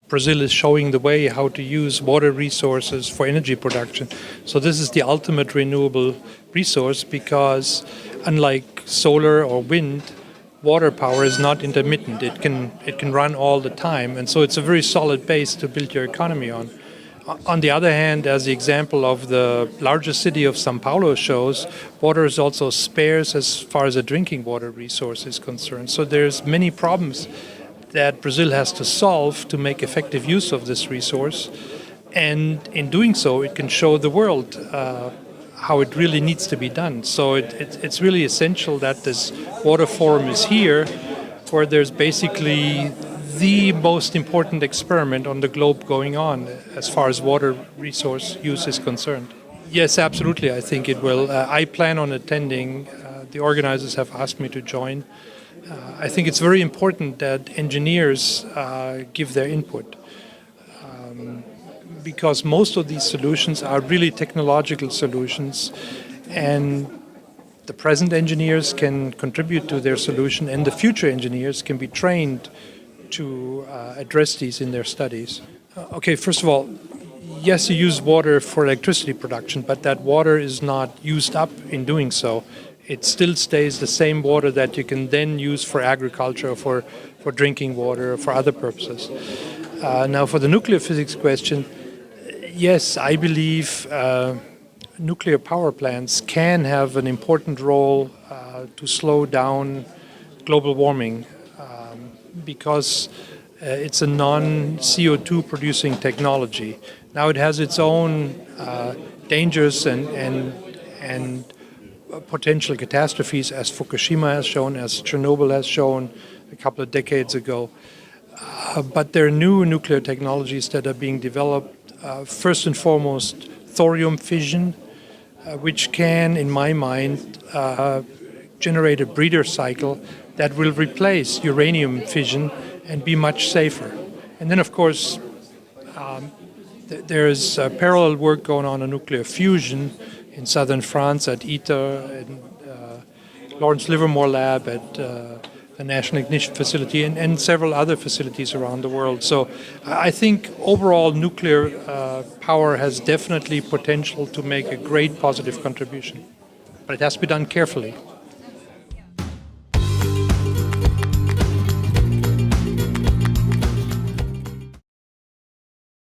Brazil is showing the way how to use water resources for energy production. So this is the ultimate renewable resource because unlike solar or wind, water power is not intermittent. It can run all the time, and so it's a very solid base to build your economy on. On the other hand, as the example of the largest city of São Paulo shows, water is also scarce as far as a drinking water resource is concerned. So there's many problems that Brazil has to solve to make effective use of this resource. And in doing so, it can show the world how it really needs to be done. So it's really essential that this water forum is here, where there's basically the most important experiment on the globe going on as far as water resource use is concerned. Yes, absolutely, I think it will. I plan on attending. The organizers have asked me to join. I think it's very important that engineers give their input because most of these solutions are really technological solutions, and the present engineers can contribute to their solution, and the future engineers can be trained to address these in their studies. Okay, first of all, yes, you use water for electricity production, but that water is not used up in doing so. It still stays the same water that you can then use for agriculture, for drinking water, or for other purposes. Now, for the nuclear physics question, yes, I believe nuclear power plants can have an important role to slow down global warming because it's a non-CO2 producing technology. Now it has its own dangers and potential catastrophes, as Fukushima has shown, as Chernobyl has shown a couple of decades ago. But there are new nuclear technologies that are being developed. First and foremost, thorium fission, which can, in my mind, generate a breeder cycle that will replace uranium fission and be much safer. And then, of course, there is parallel work going on nuclear fusion in southern France at ITER, and Lawrence Livermore Lab at the National Ignition Facility, and several other facilities around the world. So I think overall nuclear power has definitely potential to make a great positive contribution. But it has to be done carefully.